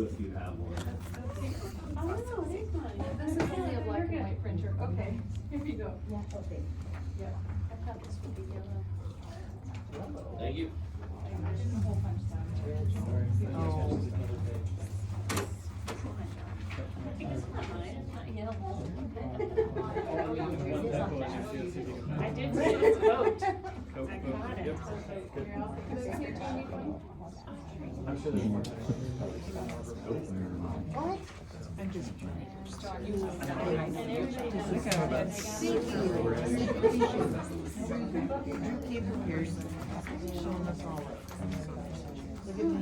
If you have one. Oh, no, it is mine. This is only a black and white printer. Okay, here you go. Yeah, okay. Yeah, I thought this would be yellow. Thank you. I didn't hole punch down. It's not mine, it's not yellow. I did see this vote. I got it. I'm sure there's more. What? I'm just. Keep it here. Showing us all. Look at me.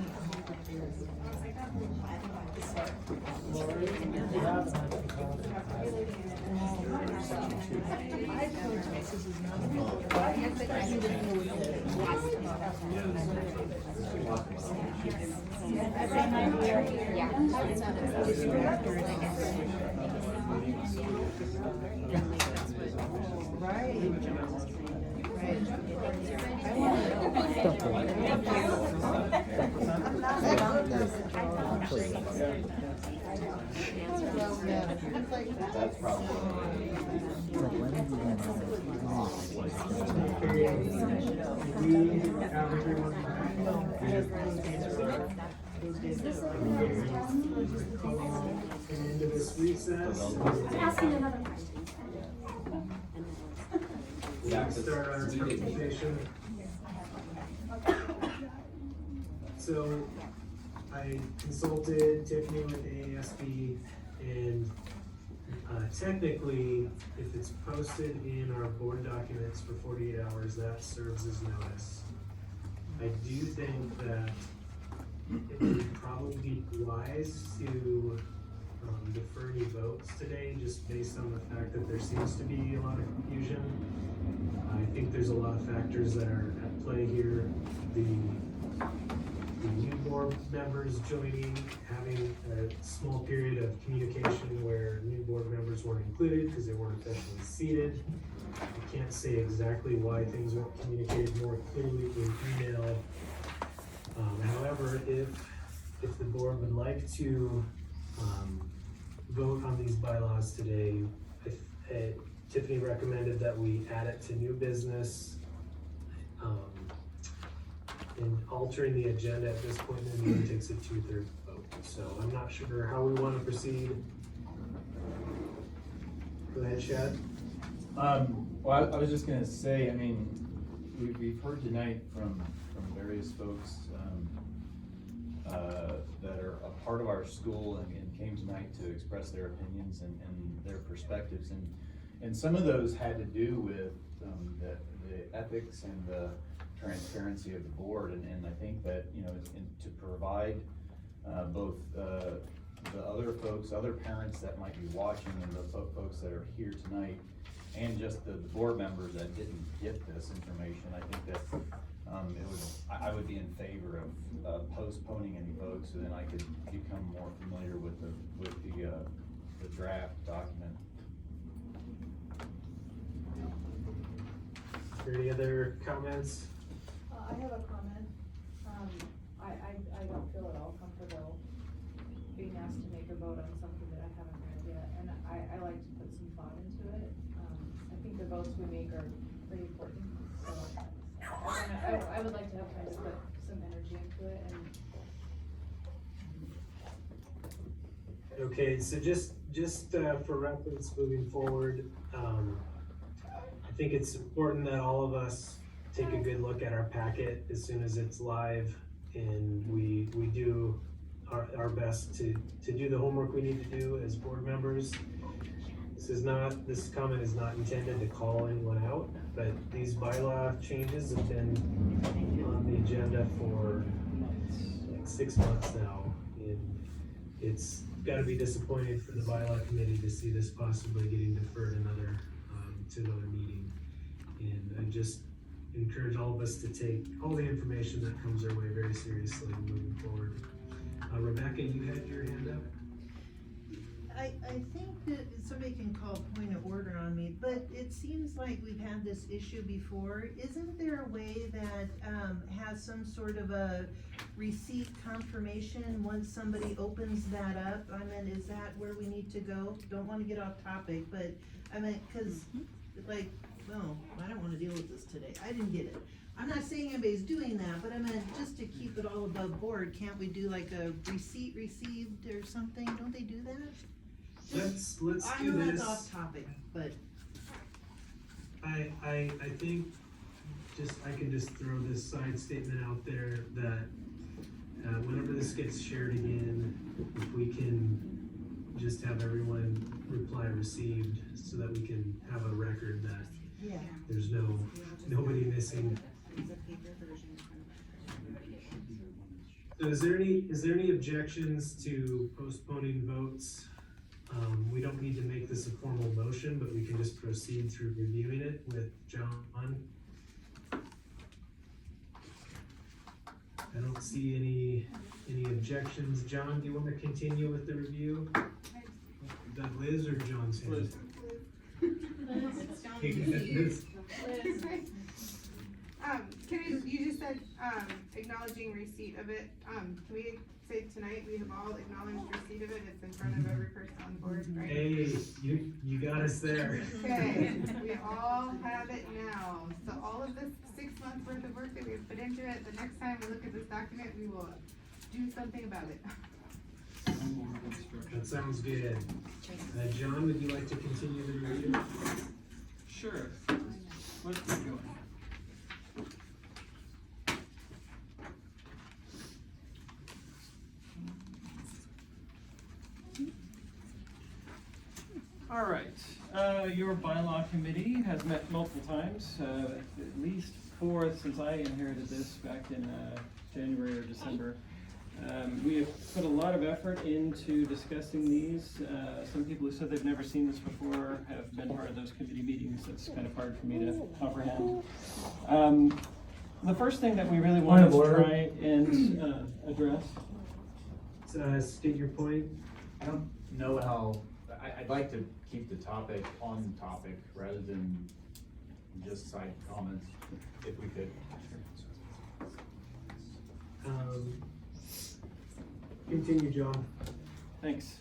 That's probably. Into this recess. Asking another question. Start our presentation. So I consulted Tiffany with AASB, and technically, if it's posted in our board documents for 48 hours, that serves as notice. I do think that it would probably be wise to defer any votes today, just based on the fact that there seems to be a lot of confusion. I think there's a lot of factors that are at play here. The new board members joining, having a small period of communication where new board members weren't included because they weren't officially seated. I can't say exactly why things weren't communicated more clearly in email. However, if the board would like to vote on these bylaws today, Tiffany recommended that we add it to new business. And altering the agenda at this point in the meeting takes a 2/3 vote. So I'm not sure how we want to proceed. Go ahead, Chad. Well, I was just gonna say, I mean, we've heard tonight from various folks that are a part of our school and came tonight to express their opinions and their perspectives, and some of those had to do with the ethics and the transparency of the board, and I think that, you know, to provide both the other folks, other parents that might be watching, and the folks that are here tonight, and just the board members that didn't get this information, I think that I would be in favor of postponing any votes, so then I could become more familiar with the draft document. Is there any other comments? I have a comment. I don't feel at all comfortable being asked to make a vote on something that I haven't read yet, and I like to put some thought into it. I think the votes we make are pretty important, so I would like to have time to put some energy into it. And Okay, so just for reference moving forward, I think it's important that all of us take a good look at our packet as soon as it's live, and we do our best to do the homework we need to do as board members. This comment is not intended to call anyone out, but these bylaw changes have been on the agenda for like 6 months now, and it's gotta be disappointing for the bylaw committee to see this possibly getting deferred to another meeting. And I just encourage all of us to take all the information that comes our way very seriously moving forward. Rebecca, you had your hand up? I think that somebody can call point of order on me, but it seems like we've had this issue before. Isn't there a way that, has some sort of a receipt confirmation once somebody opens that up? I mean, is that where we need to go? Don't wanna get off topic, but, I mean, cause, like, no, I don't wanna deal with this today. I didn't get it. I'm not saying anybody's doing that, but I mean, just to keep it all above board, can't we do like a receipt received or something? Don't they do that? Let's I do know this. that's off topic, but I think I can just throw this side statement out there that whenever this gets shared again, if we can just have everyone reply received so that we can have a record that yeah. there's nobody missing. So is there any objections to postponing votes? We don't need to make this a formal motion, but we can just proceed through reviewing it with John. I don't see any objections. John, do you want to continue with the review? Is that Liz or John's hand? Liz. Okay, Liz. You just said, acknowledging receipt of it, can we say tonight we have all acknowledged receipt of it, it's in front of every person on board, right? Hey, you got us there. Okay, we all have it now, so all of this 6 months worth of work that we have put into it, the next time we look at this document, we will do something about it. That sounds good. John, would you like to continue the review? Sure. Let's keep going. All right, your bylaw committee has met multiple times, at least 4 since I inherited this back in January or December. We have put a lot of effort into discussing these. Some people who said they've never seen this before have been part of those committee meetings. It's kind of hard for me to comprehend. The first thing that we really wanted to try and address. State your point. I don't know how, I'd like to keep the topic on topic rather than just side comments, if we could. Continue, John. Thanks.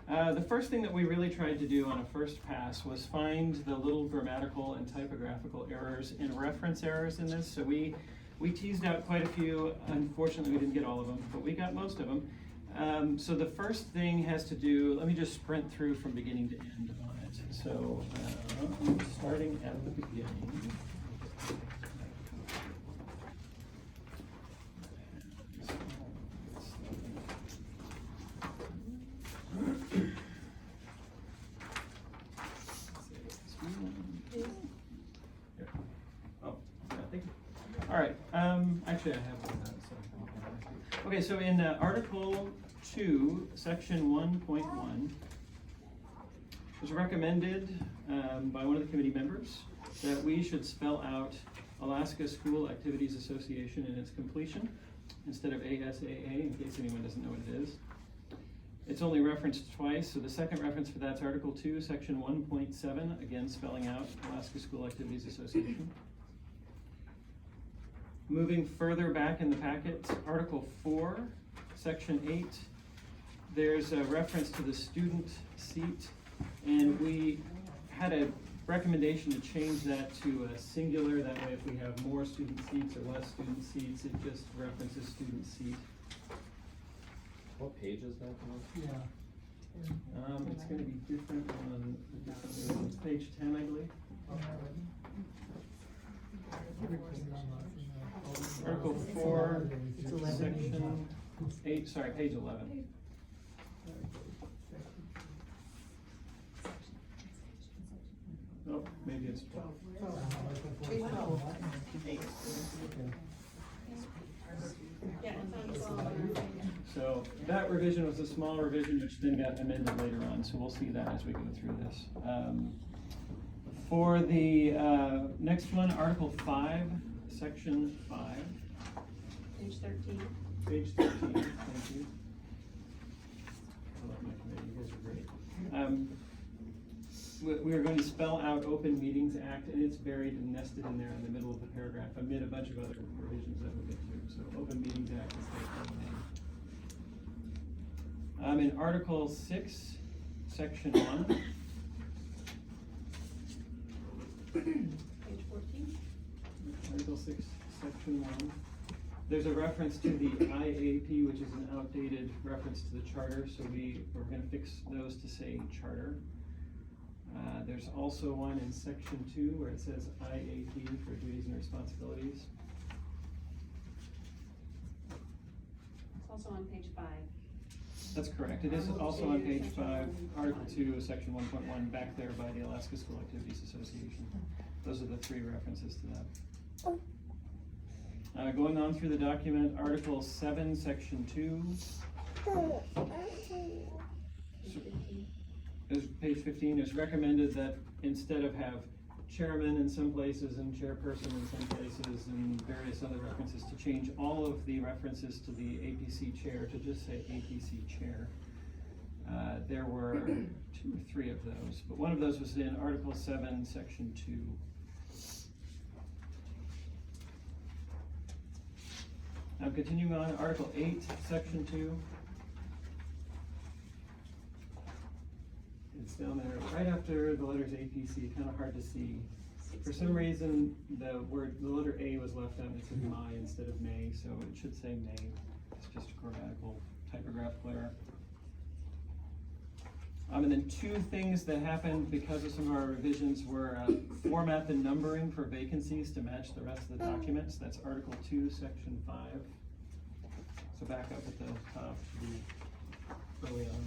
The first thing that we really tried to do on a first pass was find the little grammatical and typographical errors and reference errors in this. So we teased out quite a few. Unfortunately, we didn't get all of them, but we got most of them. So the first thing has to do, let me just sprint through from beginning to end on it. So starting at the beginning. All right, actually I have one of that, so. Okay, so in Article 2, Section 1.1, it was recommended by one of the committee members that we should spell out Alaska School Activities Association in its completion instead of ASAA, in case anyone doesn't know what it is. It's only referenced twice, so the second reference for that's Article 2, Section 1.7, again spelling out Alaska School Activities Association. Moving further back in the packet, Article 4, Section 8, there's a reference to the student seat, and we had a recommendation to change that to a singular. That way, if we have more student seats or less student seats, it just references student seat. What page is that on? Yeah. It's going to be different on page 10, I believe. Article 4, Section 8, sorry, page 11. Oh, maybe it's 12. So that revision was a small revision which then got amended later on, so we'll see that as we go through this. For the next one, Article 5, Section 5. Page 13. Page 13, thank you. I love my committee, you guys are great. We are going to spell out Open Meetings Act, and it's buried and nested in there in the middle of the paragraph amid a bunch of other provisions that we'll get to. So Open Meetings Act is the name. In Article 6, Section 1. Page 14. Article 6, Section 1. There's a reference to the IAP, which is an outdated reference to the charter, so we're gonna fix those to say charter. There's also one in Section 2 where it says IAP for duties and responsibilities. It's also on page 5. That's correct. It is also on page 5, Article 2, Section 1.1, back there by the Alaska School Activities Association. Those are the 3 references to that. Going on through the document, Article 7, Section 2. Is page 15, it's recommended that instead of have chairman in some places and chairperson in some places and various other references, to change all of the references to the APC chair to just say APC chair. There were 2 or 3 of those, but one of those was in Article 7, Section 2. Now continuing on, Article 8, Section 2. It's down there right after the letters APC, kind of hard to see. For some reason, the letter A was left out and it said my instead of may, so it should say may. It's just a grammatical typographical error. And then 2 things that happened because of some of our revisions were format the numbering for vacancies to match the rest of the documents. That's Article 2, Section 5. So back up at the top to be early on.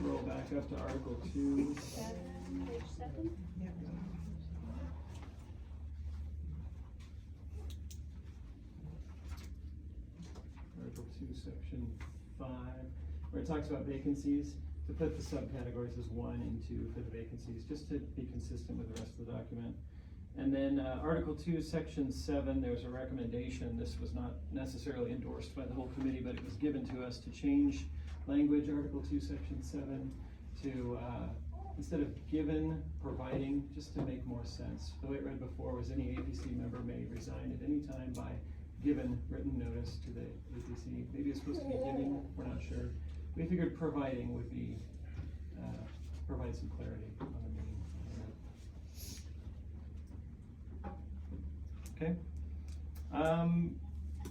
Roll back up to Article 2. 7, page 7. Article 2, Section 5, where it talks about vacancies, to put the subcategories as 1 and 2 for the vacancies, just to be consistent with the rest of the document. And then Article 2, Section 7, there was a recommendation, this was not necessarily endorsed by the whole committee, but it was given to us to change language, Article 2, Section 7, to, instead of given, providing, just to make more sense. The way it read before was any APC member may resign at any time by given written notice to the APC. Maybe it's supposed to be giving, we're not sure. We figured providing would be, provide some clarity on the meeting. Okay.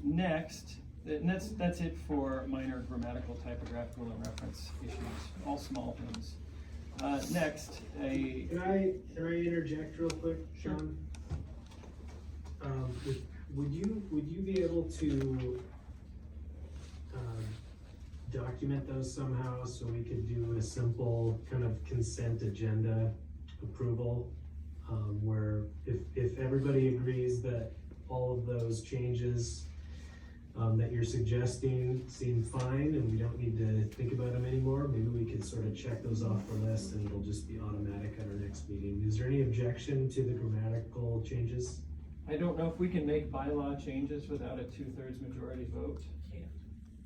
Next, and that's it for minor grammatical, typographical, and reference issues, all small things. Next, Can I interject real quick, Sean? Would you be able to document those somehow so we could do a simple kind of consent agenda approval? Where if everybody agrees that all of those changes that you're suggesting seem fine and we don't need to think about them anymore, maybe we could sort of check those off the list and it'll just be automatic at our next meeting. Is there any objection to the grammatical changes? I don't know if we can make bylaw changes without a 2/3 majority vote.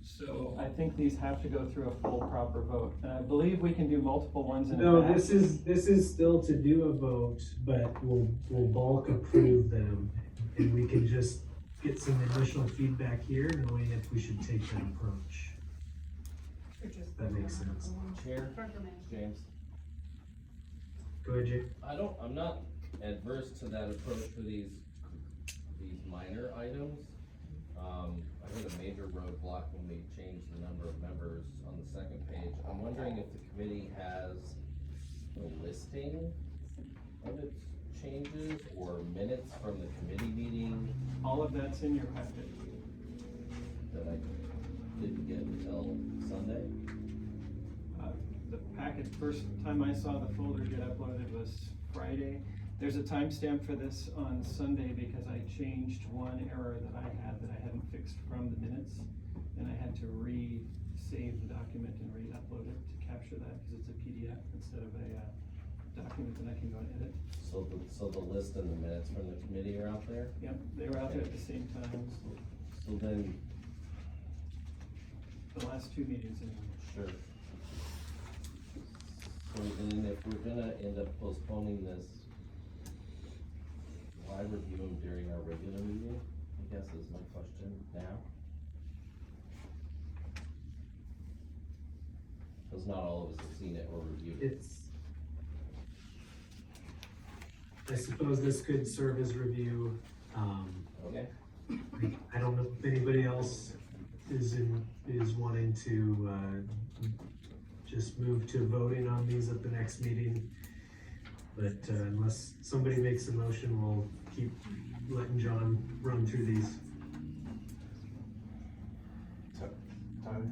So I think these have to go through a full proper vote. And I believe we can do multiple ones in a No, batch. this is still to do a vote, but we'll bulk approve them and we can just get some initial feedback here, knowing if we should take that approach. If that makes sense. Chair, James, Go ahead, Jake. I'm not adverse to that approach for these minor items. I hit a major roadblock when we changed the number of members on the second page. I'm wondering if the committee has a listing of its changes or minutes from the committee meeting All of that's in your packet. that I didn't get until Sunday. The packet, first time I saw the folder get uploaded was Friday. There's a timestamp for this on Sunday because I changed one error that I had that I hadn't fixed from the minutes. And I had to re-save the document and re-upload it to capture that because it's a PDF instead of a document that I can go and edit. So the list and the minutes from the committee are out there? Yep, they were out there at the same time. So then, The last two meetings anyway. sure. So then if we're gonna end up postponing this, why review them during our regular meeting? I guess is my question now. Cause not all of us have seen it or reviewed it. I suppose this could serve as review. Okay, I don't know if anybody else is wanting to, just move to voting on these at the next meeting. But, unless somebody makes a motion, we'll keep letting John run through these. Tyler?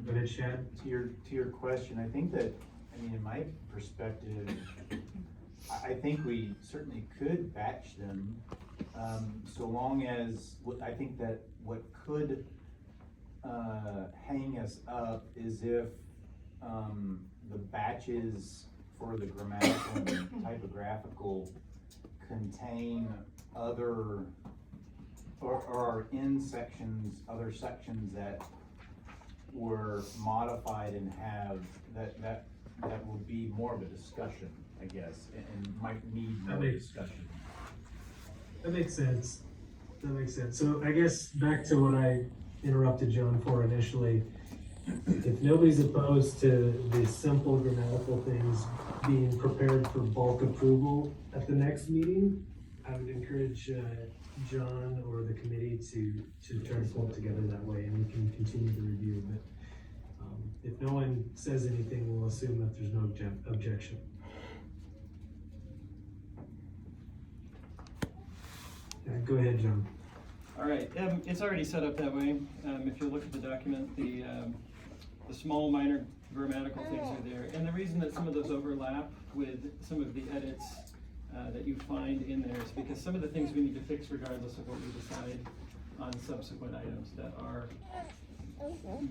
Go ahead, Shad. To your question, I think that, I mean, in my perspective, I think we certainly could batch them, so long as, I think that what could, hang us up is if, the batches for the grammatical and typographical contain other, or are in sections, other sections that were modified and have, that will be more of a discussion, I guess, and might need more discussion. That makes sense. That makes sense. So I guess back to what I interrupted John for initially. If nobody's opposed to the simple grammatical things being prepared for bulk approval at the next meeting, I would encourage John or the committee to try to pull it together that way, and we can continue the review. But if no one says anything, we'll assume that there's no objection. Go ahead, John. All right, it's already set up that way. If you look at the document, the small minor grammatical things are there. And the reason that some of those overlap with some of the edits that you find in there is because some of the things we need to fix regardless of what we decide on subsequent items that are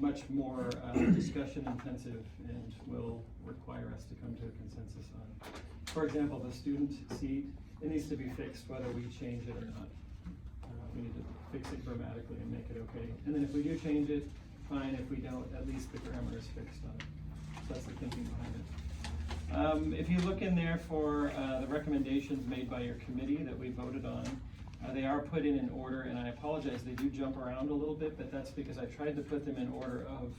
much more discussion intensive and will require us to come to a consensus on. For example, the student seat, it needs to be fixed whether we change it or not. We need to fix it grammatically and make it okay. And then if we do change it, fine. If we don't, at least the grammar is fixed on it. So that's the thinking behind it. If you look in there for the recommendations made by your committee that we voted on, they are put in order, and I apologize, they do jump around a little bit, but that's because I tried to put them in order of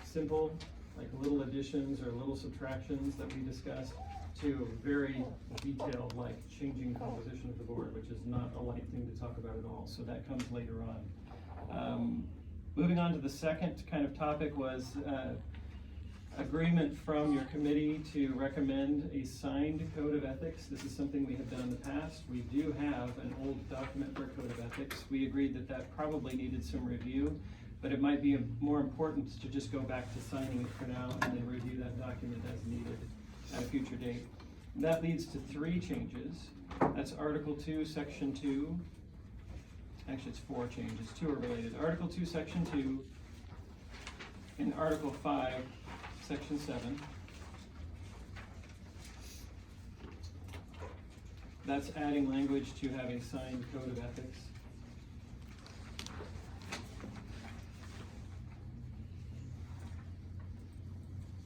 simple, like little additions or little subtractions that we discussed, to very detailed, like changing composition of the board, which is not a light thing to talk about at all, so that comes later on. Moving on to the second kind of topic was agreement from your committee to recommend a signed code of ethics. This is something we have done in the past. We do have an old document for a code of ethics. We agreed that that probably needed some review, but it might be more important to just go back to signing it for now and then review that document as needed at a future date. That leads to 3 changes. That's Article 2, Section 2. Actually, it's 4 changes. 2 are related. Article 2, Section 2, and Article 5, Section 7. That's adding language to have a signed code of ethics.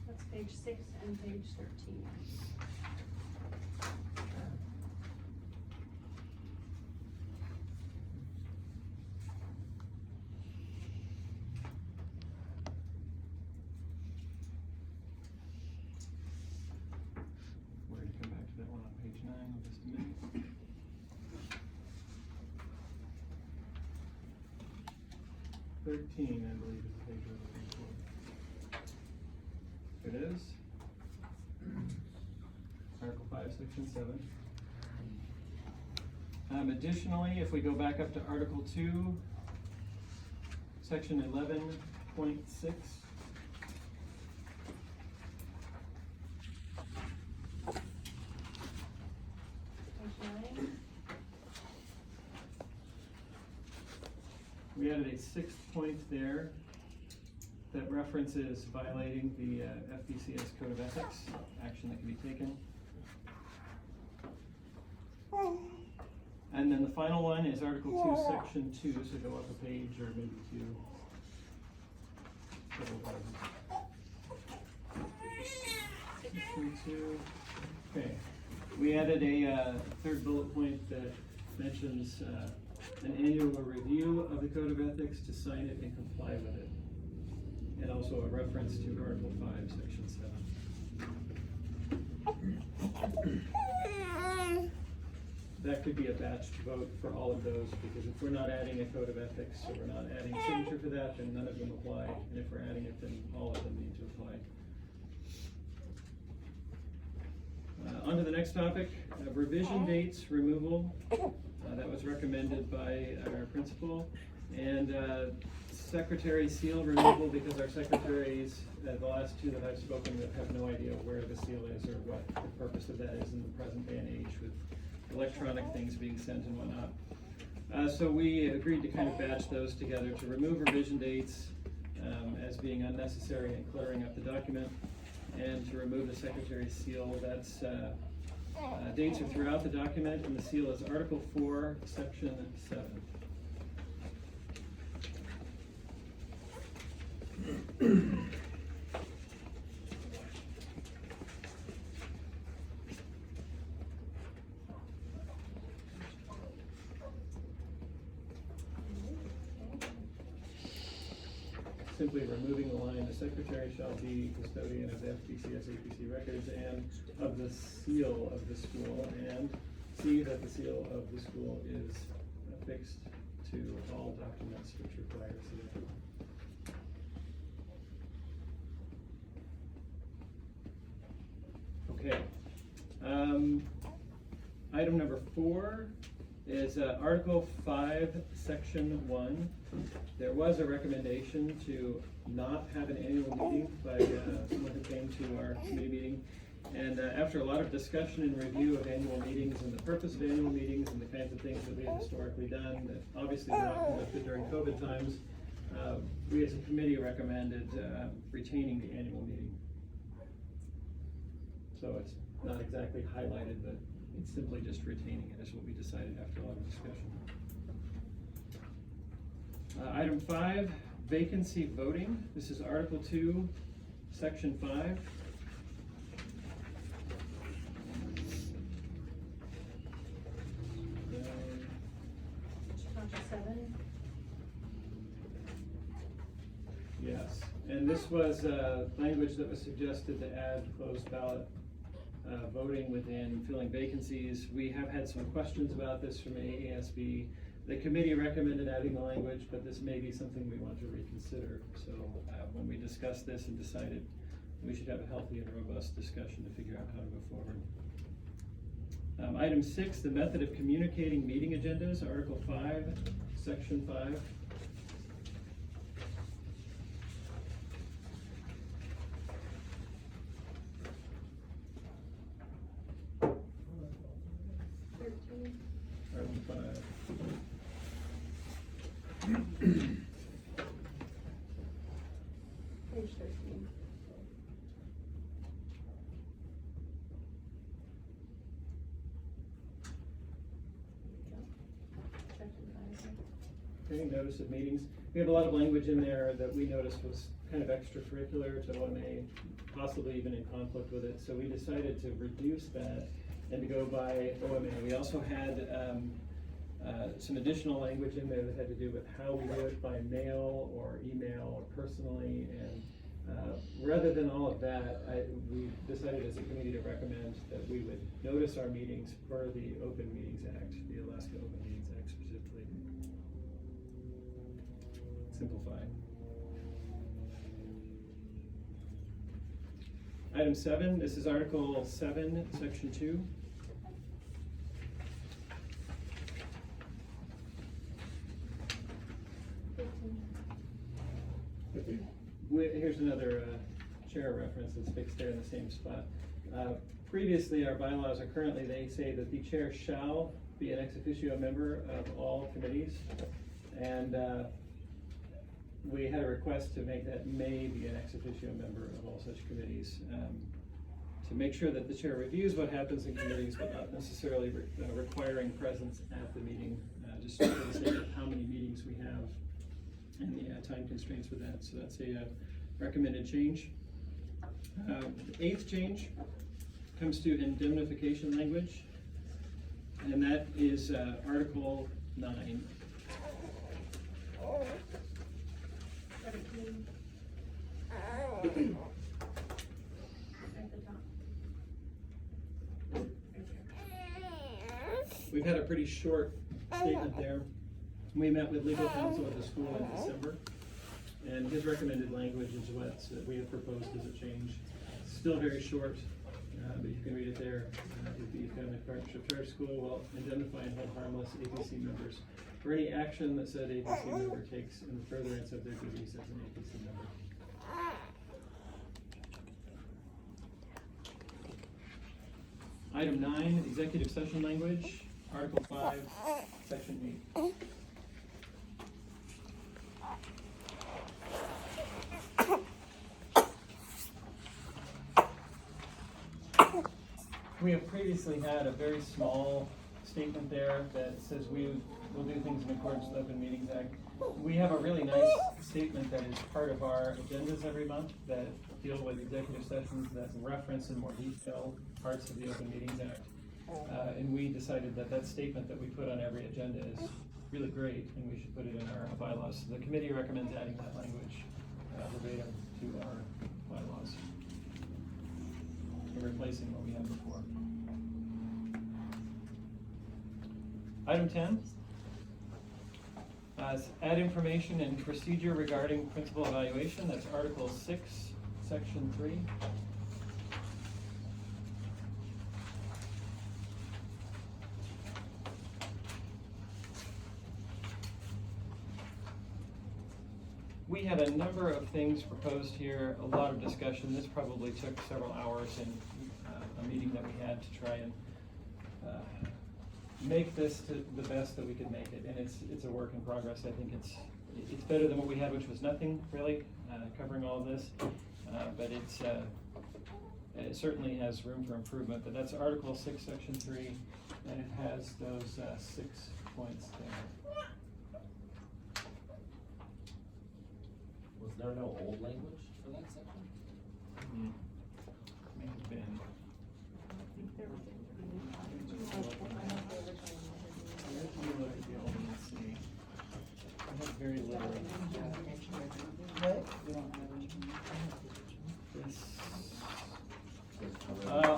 That's page 6 and page 13. We're going to come back to that one on page 9 in just a minute. I believe, is the page we're looking for. It is. Article 5, Section 7. Additionally, if we go back up to Article 2, Section 11.6. We added a 6th point there that references violating the FBCS Code of Ethics, action that can be taken. And then the final one is Article 2, Section 2, so go up a page or maybe two. Section 2. Okay. We added a third bullet point that mentions an annual review of the Code of Ethics to sign it and comply with it. And also a reference to Article 5, Section 7. That could be a batched vote for all of those, because if we're not adding a Code of Ethics, so we're not adding a signature for that, then none of them apply. And if we're adding it, then all of them need to apply. On to the next topic, revision dates removal. That was recommended by our principal. And secretary seal removal, because our secretaries, the last two that I've spoken with, have no idea where the seal is or what the purpose of that is in the present day and age with electronic things being sent and whatnot. So we agreed to kind of batch those together to remove revision dates as being unnecessary and cluttering up the document, and to remove the secretary's seal. That's dates are throughout the document, and the seal is Article 4, Section 7. Simply removing the line, the secretary shall be custodian of the FBCS APC records and of the seal of the school, and see that the seal of the school is affixed to all documents which require seal. Okay. Item number 4 is Article 5, Section 1. There was a recommendation to not have an annual meeting by someone who came to our committee meeting. And after a lot of discussion and review of annual meetings and the purpose of annual meetings and the kinds of things that we have historically done that obviously were not conducted during COVID times, we as a committee recommended retaining the annual meeting. So it's not exactly highlighted, but it's simply just retaining it is what we decided after a lot of discussion. Item 5, vacancy voting. This is Article 2, Section 5. Yes, and this was language that was suggested to add closed ballot voting within filling vacancies. We have had some questions about this from AASB. The committee recommended adding the language, but this may be something we want to reconsider. So when we discussed this and decided we should have a healthy and robust discussion to figure out how to go forward. Item 6, the method of communicating meeting agendas, Article 5, Section 5. Article 5. Page 13. Okay, notice of meetings. We have a lot of language in there that we noticed was kind of extracurricular to OMA, possibly even in conflict with it. So we decided to reduce that and to go by OMA. We also had some additional language in there that had to do with how we do it, by mail or email or personally. And rather than all of that, we decided as a committee to recommend that we would notice our meetings per the Open Meetings Act, the Alaska Open Meetings Act specifically. Simplifying. Item 7, this is Article 7, Section 2. Here's another chair reference that's fixed there in the same spot. Previously, our bylaws are currently, they say that the chair shall be an ex officio member of all committees. And we had a request to make that may be an ex officio member of all such committees, to make sure that the chair reviews what happens in committees, but not necessarily requiring presence at the meeting, just for the sake of how many meetings we have and the time constraints with that. So that's a recommended change. The eighth change comes to indemnification language, and that is Article 9. We've had a pretty short statement there. We met with legal counsel at the school in December, and his recommended language is what we have proposed as a change. Still very short, but you can read it there. The Family Partnership Charter School will indemnify and hold harmless APC members for any action that said APC member takes in furtherance of their duties as an APC member. Item 9, executive session language, Article 5, Section 8. We have previously had a very small statement there that says we will do things in accordance with the Open Meetings Act. We have a really nice statement that is part of our agendas every month that deal with executive sessions that reference in more detail parts of the Open Meetings Act. And we decided that that statement that we put on every agenda is really great, and we should put it in our bylaws. So the committee recommends adding that language verbatim to our bylaws and replacing what we had before. Item 10. Add information and procedure regarding principal evaluation. That's Article 6, Section 3. We had a number of things proposed here, a lot of discussion. This probably took several hours in a meeting that we had to try and make this to the best that we could make it, and it's a work in progress. I think it's better than what we had, which was nothing really, covering all of this, but it certainly has room for improvement. But that's Article 6, Section 3, and it has those 6 points there. Was there no old language for that section? May have been. Let me look at the old one and see. I have very little.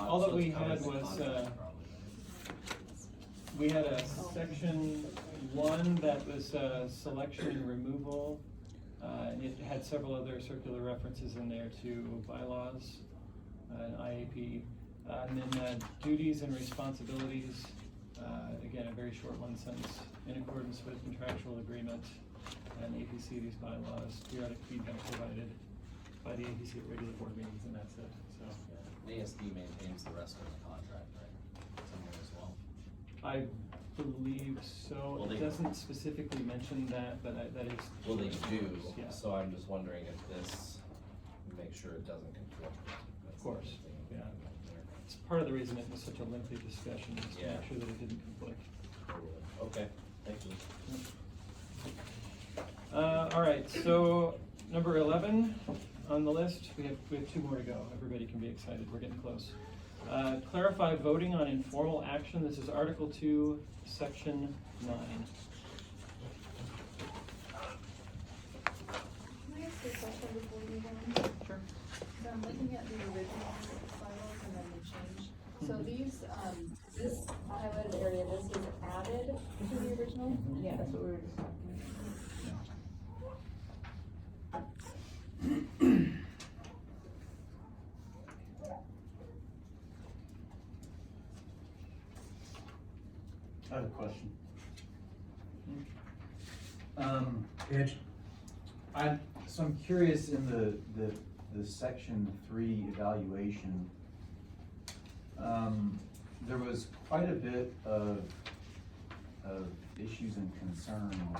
All that we had was, we had a section 1 that was selection and removal. And it had several other circular references in there to bylaws, and IAP. And then duties and responsibilities, again, a very short one sentence, in accordance with contractual agreement and APC, these bylaws, periodic feedback provided by the APC at regular board meetings, and that's it, so. ASD maintains the rest of the contract, right? Somewhere as well. I believe so. Well, It doesn't specifically mention that, but that is. Well, they do, Yeah. so I'm just wondering if this, make sure it doesn't conflict. Of course, yeah. It's part of the reason it was such a lengthy discussion, is to Yeah. make sure that it didn't conflict. Okay, thank you. All right, so number 11 on the list, we have 2 more to go. Everybody can be excited, we're getting close. Clarify voting on informal action. This is Article 2, Section 9. Can I ask you a question before we move on? Sure. So I'm looking at the original bylaws and then the change. So these, this highlighted area, this is added to the original? Yeah, that's what we were just talking I have a question. So I'm curious in the section 3 evaluation, there was quite a bit of issues and concerns